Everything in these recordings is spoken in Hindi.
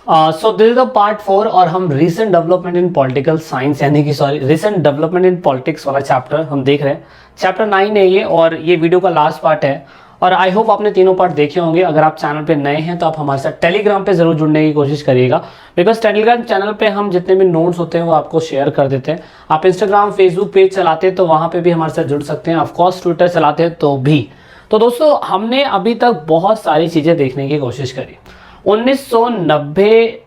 So this is the part 4 और हम recent development in political science यानी कि रीसेंट डेवलपमेंट इन पॉलिटिक्स वाला चैप्टर हम देख रहे हैं। चैप्टर 9 है ये और ये वीडियो का लास्ट पार्ट है और आई होप आपने तीनों पार्ट देखे होंगे। अगर आप चैनल पे नए हैं तो आप हमारे साथ टेलीग्राम पे जरूर जुड़ने की कोशिश करिएगा, बिकॉज टेलीग्राम चैनल पे हम जितने भी नोट्स होते हैं वो आपको शेयर कर देते हैं। आप इंस्टाग्राम फेसबुक पेज चलाते हैं तो वहाँ पे भी हमारे साथ जुड़ सकते हैं, ऑफकोर्स ट्विटर चलाते हैं तो भी। तो दोस्तों हमने अभी तक बहुत सारी चीज़ें देखने की कोशिश करी। 1990,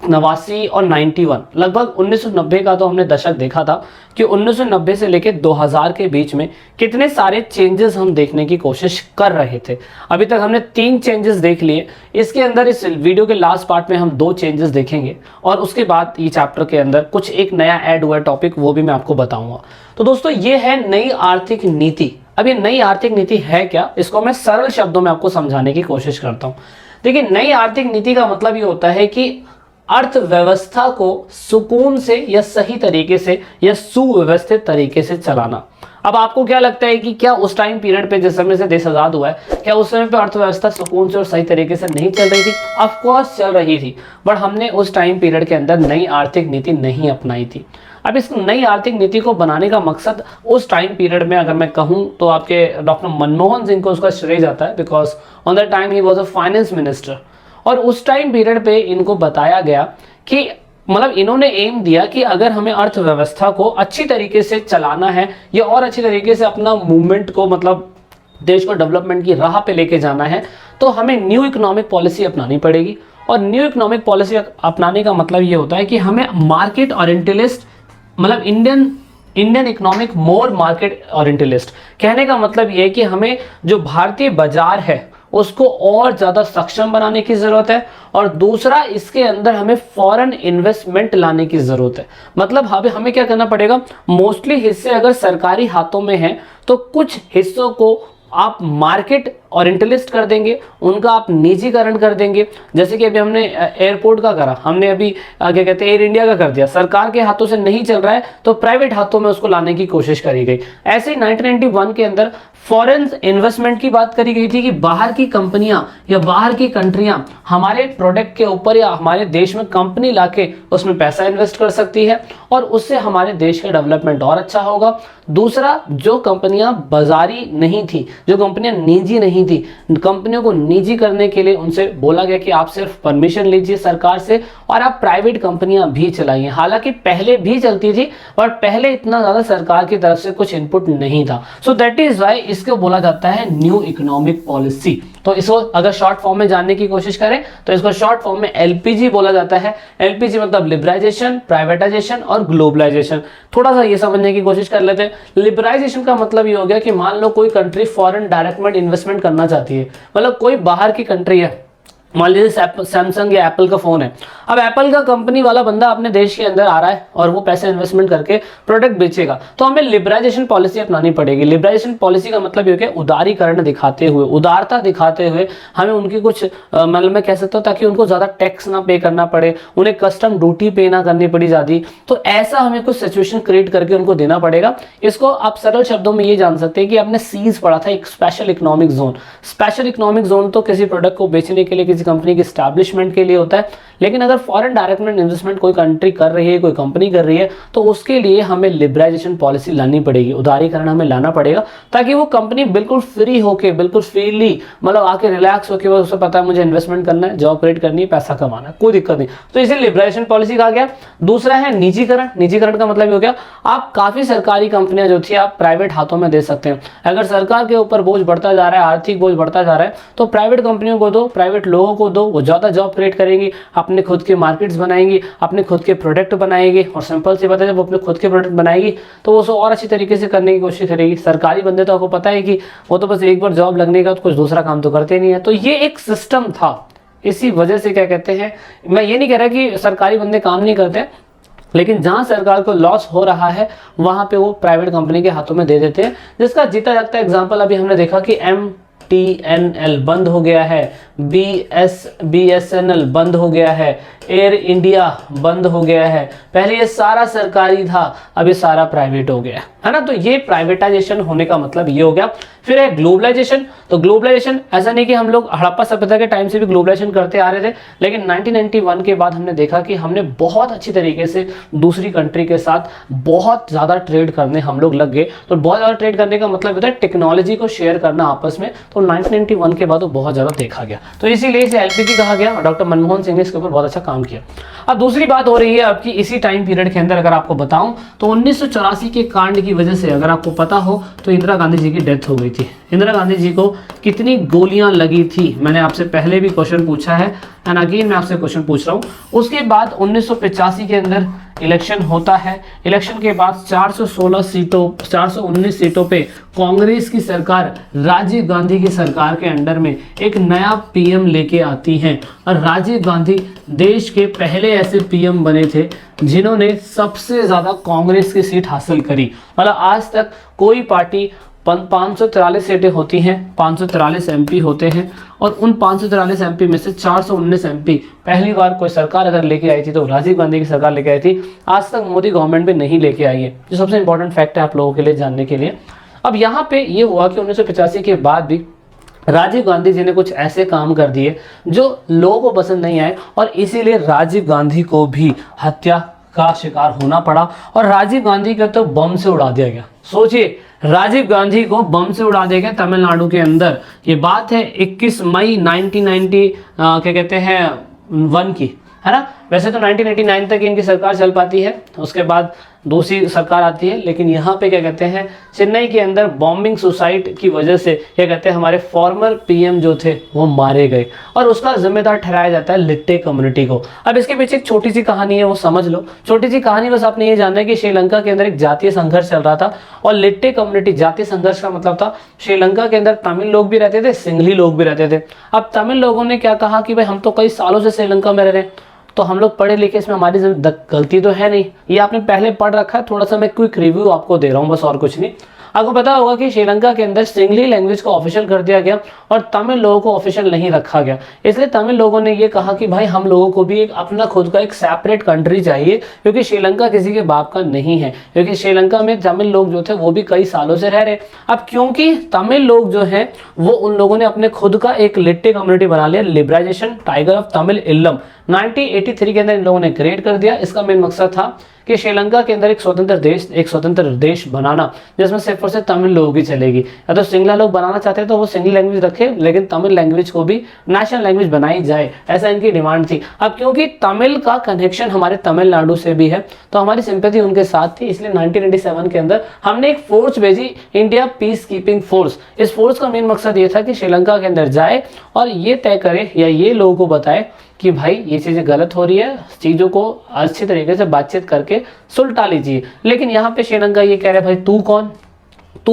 89 और 91, लगभग 1990 का तो हमने दशक देखा था कि 1990 से लेकर 2000 के बीच में कितने सारे चेंजेस हम देखने की कोशिश कर रहे थे। अभी तक हमने 3 चेंजेस देख लिए। इसके अंदर इस वीडियो के लास्ट पार्ट में हम 2 चेंजेस देखेंगे और उसके बाद ये चैप्टर के अंदर कुछ एक नया ऐड हुआ टॉपिक, वो भी मैं आपको बताऊंगा। तो दोस्तों ये है नई आर्थिक नीति। अब ये नई आर्थिक नीति है क्या, इसको मैं सरल शब्दों में आपको समझाने की कोशिश करता हूँ। देखिए, नई आर्थिक नीति का मतलब ये होता है कि अर्थव्यवस्था को सुकून से या सही तरीके से या सुव्यवस्थित तरीके से चलाना। अब आपको क्या लगता है कि क्या उस टाइम पीरियड पे जिस समय से देश आजाद हुआ है, क्या उस समय पे अर्थव्यवस्था सुकून से और सही तरीके से नहीं चल रही थी? ऑफ कोर्स चल रही थी, बट हमने उस टाइम पीरियड के अंदर नई आर्थिक नीति नहीं अपनाई थी। अब इस नई आर्थिक नीति को बनाने का मकसद उस टाइम पीरियड में अगर मैं कहूँ तो आपके डॉक्टर मनमोहन सिंह को उसका श्रेय जाता है, because on that time he was a finance minister. और उस टाइम पीरियड पे इनको बताया गया कि मतलब इन्होंने एम दिया कि अगर हमें अर्थव्यवस्था को अच्छी तरीके से चलाना है या और अच्छी तरीके से अपना मूवमेंट को, मतलब देश को डेवलपमेंट की राह पे लेके जाना है, तो हमें न्यू इकोनॉमिक पॉलिसी अपनानी पड़ेगी। और न्यू इकोनॉमिक पॉलिसी अपनाने का मतलब ये होता है कि हमें मार्केट ओरिएंटलिस्ट, मतलब इंडियन इकोनॉमिक मोर मार्केट ओरिएंटलिस्ट। कहने का मतलब ये है कि हमें जो भारतीय बाजार है उसको और ज़्यादा सक्षम बनाने की ज़रूरत है। और दूसरा, इसके अंदर हमें फॉरेन इन्वेस्टमेंट लाने की ज़रूरत है। मतलब हमें क्या करना पड़ेगा, मोस्टली हिस्से अगर सरकारी हाथों में हैं तो कुछ हिस्सों को आप मार्केट ओरिएंटलिस्ट कर देंगे, उनका आप निजीकरण कर देंगे। जैसे कि अभी हमने एयरपोर्ट का करा, हमने अभी क्या कहते हैं एयर इंडिया का कर दिया। सरकार के हाथों से नहीं चल रहा है तो प्राइवेट हाथों में उसको लाने की कोशिश करी गई। ऐसे ही 1991 के अंदर फॉरेन इन्वेस्टमेंट की बात करी गई थी कि बाहर की कंपनियां या बाहर की कंट्रियां हमारे प्रोडक्ट के ऊपर या हमारे देश में कंपनी लाके उसमें पैसा इन्वेस्ट कर सकती है और उससे हमारे देश का डेवलपमेंट और अच्छा होगा। दूसरा, जो कंपनियां बाजारी नहीं थी, जो कंपनियां निजी नहीं थी, कंपनियों को निजी करने के लिए उनसे बोला गया कि आप सिर्फ परमिशन लीजिए सरकार से और आप प्राइवेट कंपनियां भी चलाइए। हालांकि पहले भी चलती थी और पहले इतना ज्यादा सरकार की तरफ से कुछ इनपुट नहीं था। सो दैट इज वाई इसको बोला जाता है न्यू इकोनॉमिक पॉलिसी। तो इसको अगर शॉर्ट फॉर्म में जानने की कोशिश करें तो इसको शॉर्ट फॉर्म में एलपीजी बोला जाता है। एलपीजी मतलब लिबराइजेशन, प्राइवेटाइजेशन और ग्लोबलाइजेशन। थोड़ा सा ये समझने की कोशिश कर लेते हैं। लिबराइजेशन का मतलब ये हो गया कि मान लो कोई कंट्री फॉरेन डायरेक्ट इन्वेस्टमेंट करना चाहती है, मतलब कोई बाहर की कंट्री है, मान लीजिए सैमसंग या एप्पल का फोन है। अब एप्पल का कंपनी वाला बंदा अपने देश के अंदर आ रहा है और वो पैसे इन्वेस्टमेंट करके प्रोडक्ट बेचेगा, तो हमें लिबराइजेशन पॉलिसी अपनानी पड़ेगी। लिबराइजेशन पॉलिसी का मतलब ये कि उदारीकरण दिखाते हुए, उदारता दिखाते हुए हमें उनकी कुछ मतलब मैं कह सकता हूँ ताकि उनको ज्यादा टैक्स ना पे करना पड़े, उन्हें कस्टम ड्यूटी पे ना करनी पड़ी ज्यादा। तो ऐसा हमें कुछ सिचुएशन क्रिएट करके उनको देना पड़ेगा। इसको आप सरल शब्दों में ये जान सकते हैं कि आपने सीज पढ़ा था, एक special economic zone. Special economic zone तो किसी प्रोडक्ट को बेचने के लिए कंपनी के एस्टैब्लिशमेंट के लिए होता है, लेकिन अगर फॉरेन डायरेक्ट इन्वेस्टमेंट कोई कंट्री कर रही है, कोई कंपनी कर रही है, तो उसके लिए हमें लिबराइजेशन पॉलिसी लानी पड़ेगी, उदारीकरण हमें लाना पड़ेगा, ताकि वो कंपनी बिल्कुल फ्री होके, बिल्कुल फ्रीली, मतलब आके रिलैक्स होके, उसे पता है मुझे इन्वेस्टमेंट करना है, जॉब क्रिएट करनी है, पैसा कमाना है, कोई दिक्कत नहीं। तो इसे लिबराइजेशन पॉलिसी कहा गया। दूसरा है निजीकरण। निजीकरण का मतलब हो गया आप काफी सरकारी कंपनियां जो थी आप प्राइवेट हाथों में दे सकते हैं। अगर सरकार के ऊपर बोझ बढ़ता जा रहा है, आर्थिक बोझ बढ़ता जा रहा है, तो प्राइवेट कंपनियों को दो, प्राइवेट लोगों को दो, वो ज्यादा जॉब क्रिएट करेंगी, अपने खुद के मार्केट्स बनाएंगी, अपने खुद के प्रोडक्ट बनाएंगी। और सिंपल सी बात है, जब वो अपने खुद के प्रोडक्ट बनाएगी तो वो और अच्छी तरीके से करने की कोशिश करेगी। सरकारी बंदे तो आपको पता है कि वो तो बस एक बार जॉब लगने का तो कुछ दूसरा काम तो करते नहीं है। तो ये एक सिस्टम था। इसी वजह से क्या कहते हैं, मैं ये नहीं कह रहा कि सरकारी बंदे काम नहीं करते, लेकिन जहां सरकार को लॉस हो रहा है वहां पे वो प्राइवेट कंपनी के हाथों में दे देते हैं। जिसका जीता जागता एग्जांपल अभी हमने देखा कि MTNL बंद हो गया है, BSNL बंद हो गया है, एयर इंडिया बंद हो गया है। पहले ये सारा सरकारी था, अब ये सारा प्राइवेट हो गया है ना। तो ये प्राइवेटाइजेशन होने का मतलब ये हो गया। फिर है ग्लोबलाइजेशन। तो ग्लोबलाइजेशन ऐसा नहीं कि हम लोग हड़प्पा सभ्यता के टाइम से भी ग्लोबलाइजेशन करते आ रहे थे, लेकिन 1991 के बाद हमने देखा कि हमने बहुत अच्छी तरीके से दूसरी कंट्री के साथ बहुत ज़्यादा ट्रेड करने हम लोग लग गए। तो बहुत ज़्यादा ट्रेड करने का मतलब होता है टेक्नोलॉजी को शेयर करना आपस में। तो 1991 के बाद वो बहुत ज़्यादा देखा गया, तो इसीलिए इसे LPG कहा गया और डॉक्टर मनमोहन सिंह ने इसके ऊपर बहुत अच्छा काम किया। अब दूसरी बात हो रही है आपकी इसी टाइम पीरियड के अंदर, अगर आपको बताऊं तो 1984 के कांड की वजह से, अगर आपको पता हो तो इंदिरा गांधी जी की डेथ हो गई थी। इंदिरा गांधी जी को कितनी गोलियां लगी थी, मैंने आपसे पहले भी क्वेश्चन पूछा है एंड अगेन मैं आपसे क्वेश्चन पूछ रहा हूं। उसके बाद 1985 के अंदर इलेक्शन होता है। इलेक्शन के बाद 419 सीटों पे कांग्रेस की सरकार राजीव गांधी की सरकार के अंडर में एक नया PM लेके आती है। और राजीव गांधी देश के पहले ऐसे PM बने थे जिन्होंने सबसे ज्यादा कांग्रेस की सीट हासिल करी। मतलब आज तक कोई पार्टी 543 सीटें होती हैं, 543 MP होते हैं, और उन 543 MP में से 419 MP पहली बार कोई सरकार अगर लेके आई थी तो राजीव गांधी की सरकार लेके आई थी। आज तक मोदी गवर्नमेंट भी नहीं लेके आई है, जो सबसे इंपॉर्टेंट फैक्ट है आप लोगों के लिए जानने के लिए। अब यहाँ पे ये हुआ कि 1985 के बाद भी राजीव गांधी जी ने कुछ ऐसे काम कर दिए जो लोगों को पसंद नहीं आए, और इसीलिए राजीव गांधी को भी हत्या का शिकार होना पड़ा। और राजीव गांधी को तो बम से उड़ा दिया गया। सोचिए, राजीव गांधी को बम से उड़ा दिया गया तमिलनाडु के अंदर। ये बात है 21 मई 1990 क्या कहते हैं 1 की, है ना। वैसे तो 1989 तक इनकी सरकार चल पाती है, उसके बाद दूसरी सरकार आती है, लेकिन यहाँ पे क्या कहते हैं चेन्नई के अंदर बॉम्बिंग सुसाइड की वजह से क्या कहते हैं हमारे फॉर्मर PM जो थे वो मारे गए, और उसका जिम्मेदार ठहराया जाता है लिट्टे कम्युनिटी को। अब इसके पीछे एक छोटी सी कहानी है, वो समझ लो। छोटी सी कहानी बस आपने ये जानना है कि श्रीलंका के अंदर एक जातीय संघर्ष चल रहा था, और लिट्टे कम्युनिटी, जातीय संघर्ष का मतलब था श्रीलंका के अंदर तमिल लोग भी रहते थे, सिंघली लोग भी रहते थे। अब तमिल लोगों ने क्या कहा कि भाई हम तो कई सालों से श्रीलंका में रह रहे हैं, तो हम लोग पढ़े लिखे, इसमें हमारी गलती तो है नहीं, ये आपने पहले पढ़ रखा है, थोड़ा सा मैं क्विक रिव्यू आपको दे रहा हूँ बस, और कुछ नहीं। आपको पता होगा कि श्रीलंका के अंदर सिंघली लैंग्वेज को ऑफिशियल कर दिया गया और तमिल लोगों को ऑफिशियल नहीं रखा गया। इसलिए तमिल लोगों ने ये कहा कि भाई हम लोगों को भी एक अपना खुद का एक सेपरेट कंट्री चाहिए, क्योंकि श्रीलंका किसी के बाप का नहीं है, क्योंकि श्रीलंका में तमिल लोग जो थे वो भी कई सालों से रह रहे। अब क्योंकि तमिल लोग जो हैं वो, उन लोगों ने अपने खुद का एक लिट्टे कम्युनिटी बना लिया, लिबराइजेशन टाइगर ऑफ तमिल इल्लम 1983 के अंदर इन लोगों ने क्रिएट कर दिया। इसका मेन मकसद था कि श्रीलंका के अंदर एक स्वतंत्र देश बनाना, जिसमें सिर्फ और सिर्फ तमिल लोगों की चलेगी। या तो सिंगला लोग बनाना चाहते हैं तो वो सिंगली लैंग्वेज रखे, लेकिन तमिल लैंग्वेज को भी नेशनल लैंग्वेज बनाई जाए, ऐसा इनकी डिमांड थी। अब क्योंकि तमिल का कनेक्शन हमारे तमिलनाडु से भी है, तो हमारी सिंपैथी उनके साथ थी, इसलिए 1987 के अंदर हमने एक फोर्स भेजी, इंडिया पीस कीपिंग फोर्स। इस फोर्स का मेन मकसद ये था कि श्रीलंका के अंदर जाए और ये तय करे या ये लोगों को बताए कि भाई ये चीज़ें गलत हो रही है, चीज़ों को अच्छी तरीके से बातचीत करके सुलटा लीजिए। लेकिन यहाँ पे श्रीलंका ये कह रहे भाई तू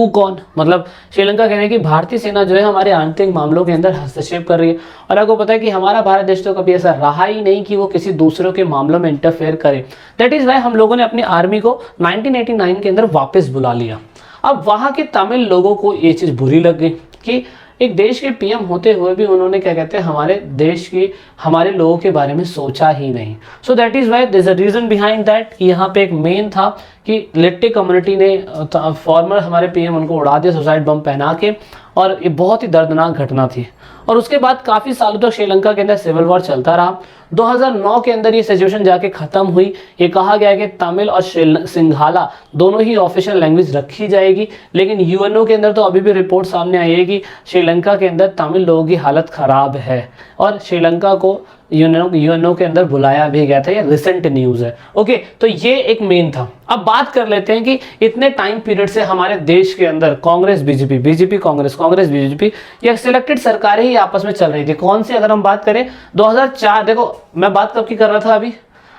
कौन, मतलब श्रीलंका कह रहे हैं कि भारतीय सेना जो है हमारे आंतरिक मामलों के अंदर हस्तक्षेप कर रही है। और आपको पता है कि हमारा भारत देश तो कभी ऐसा रहा ही नहीं कि वो किसी दूसरों के मामलों में इंटरफेयर करे। दैट इज वाई हम लोगों ने अपनी आर्मी को 1989 के अंदर वापस बुला लिया। अब वहाँ के तमिल लोगों को ये चीज़ बुरी लग गई कि एक देश के PM होते हुए भी उन्होंने क्या कहते हैं हमारे देश की, हमारे लोगों के बारे में सोचा ही नहीं। So that is why this a reason behind that कि यहाँ पे एक मेन था कि लिट्टे कम्युनिटी ने फॉर्मर हमारे PM उनको उड़ा दिया सुसाइड बम पहना के, और ये बहुत ही दर्दनाक घटना थी। और उसके बाद काफ़ी सालों तक श्रीलंका के अंदर सिविल वॉर चलता रहा। 2009 के अंदर ये सिचुएशन जाके ख़त्म हुई। ये कहा गया कि तमिल और सिंघाला दोनों ही ऑफिशियल लैंग्वेज रखी जाएगी, लेकिन UNO के अंदर तो अभी भी रिपोर्ट सामने आई है कि श्रीलंका के अंदर तमिल लोगों की हालत ख़राब है, और श्रीलंका को UNO के अंदर बुलाया भी गया था। ये रिसेंट न्यूज़ है। ओके, तो ये एक मेन था। अब बात कर लेते हैं कि इतने टाइम पीरियड से हमारे देश के अंदर Congress BJP, BJP Congress, Congress BJP, ये सिलेक्टेड सरकारें ही आपस में चल रही थी। कौन सी, अगर हम बात करें 2004, देखो मैं बात कब की कर रहा था,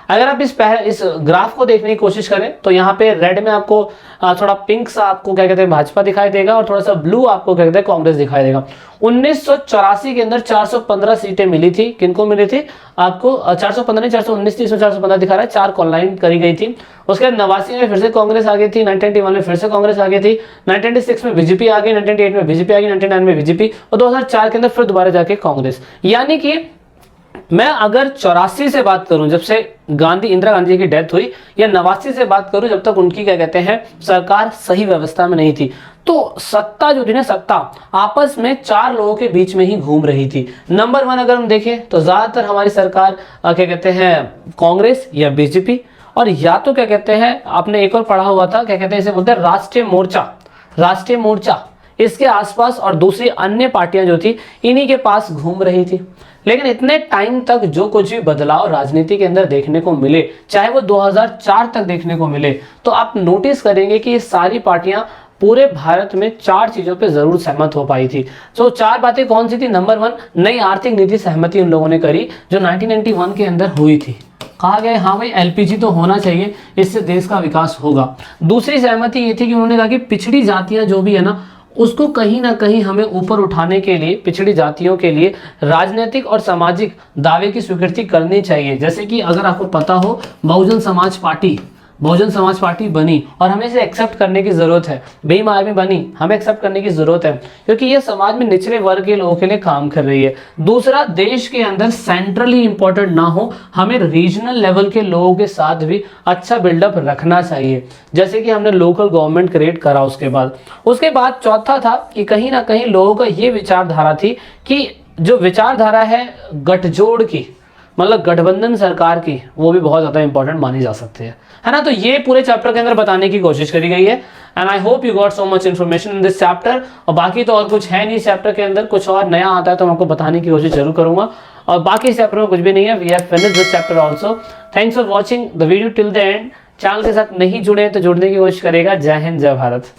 अगर आप इस ग्राफ को देखने की कोशिश करें तो यहाँ पे रेड में आपको थोड़ा पिंक सा आपको क्या कहते हैं भाजपा दिखाई देगा और थोड़ा सा ब्लू आपको क्या कहते हैं कांग्रेस दिखाई देगा। 1984 के अंदर 415 सीटें मिली थी, किनको मिली थी आपको 415 नहीं 419 थी, इसमें 415 दिखा रहा है, 4 कॉलाइन करी गई थी। उसके बाद 89 में फिर से कांग्रेस आ गई थी, 1991 में फिर से कांग्रेस आ गई थी, 1996 में बीजेपी आ गई, 1998 में बीजेपी आ गई, 1999 में बीजेपी और 2004 के अंदर फिर दोबारा जाके कांग्रेस। यानी कि मैं अगर 84 से बात करूं जब से इंदिरा गांधी की डेथ हुई, या 89 से बात करूं जब तक उनकी क्या कहते हैं सरकार सही व्यवस्था में नहीं थी, तो सत्ता जो थी ना, सत्ता आपस में 4 लोगों के बीच में ही घूम रही थी। नंबर 1 अगर हम देखें तो ज्यादातर हमारी सरकार क्या कहते हैं कांग्रेस या बीजेपी, और या तो क्या कहते हैं आपने एक और पढ़ा हुआ था, क्या कहते हैं इसे बोलते हैं राष्ट्रीय मोर्चा इसके आसपास, और दूसरी अन्य पार्टियां जो थी इन्हीं के पास घूम रही थी। लेकिन इतने टाइम तक जो कुछ भी बदलाव राजनीति के अंदर देखने को मिले, चाहे वो 2004 तक देखने को मिले, तो आप नोटिस करेंगे कि ये सारी पार्टियां पूरे भारत में 4 चीजों पे जरूर सहमत हो पाई थी। तो 4 बातें कौन सी थी? नंबर 1, नई आर्थिक नीति सहमति उन लोगों ने करी जो 1991 के अंदर हुई थी। कहा गया हाँ भाई एलपीजी तो होना चाहिए, इससे देश का विकास होगा। दूसरी सहमति ये थी कि उन्होंने कहा कि पिछड़ी जातियां जो भी है ना, उसको कहीं ना कहीं हमें ऊपर उठाने के लिए पिछड़ी जातियों के लिए राजनीतिक और सामाजिक दावे की स्वीकृति करनी चाहिए। जैसे कि अगर आपको पता हो बहुजन समाज पार्टी बनी और हमें इसे एक्सेप्ट करने की जरूरत है। भीम आर्मी बनी, हमें एक्सेप्ट करने की जरूरत है क्योंकि ये समाज में निचले वर्ग के लोगों के लिए काम कर रही है। दूसरा, देश के अंदर सेंट्रली इंपॉर्टेंट ना हो, हमें रीजनल लेवल के लोगों के साथ भी अच्छा बिल्डअप रखना चाहिए, जैसे कि हमने लोकल गवर्नमेंट क्रिएट करा। उसके बाद चौथा था कि कहीं ना कहीं लोगों का ये विचारधारा थी कि जो विचारधारा है गठजोड़ की, मतलब गठबंधन सरकार की, वो भी बहुत ज्यादा इंपॉर्टेंट मानी जा सकती है ना। तो ये पूरे चैप्टर के अंदर बताने की कोशिश करी गई है and I hope you got so much information in this chapter. और बाकी तो और कुछ है नहीं, चैप्टर के अंदर कुछ और नया आता है तो मैं आपको बताने की कोशिश जरूर करूंगा, और बाकी चैप्टर में कुछ भी नहीं है। We have finished this chapter also. Thanks for watching the video till the end. Channel के साथ नहीं जुड़े तो जुड़ने की कोशिश करेगा। जय हिंद, जय भारत।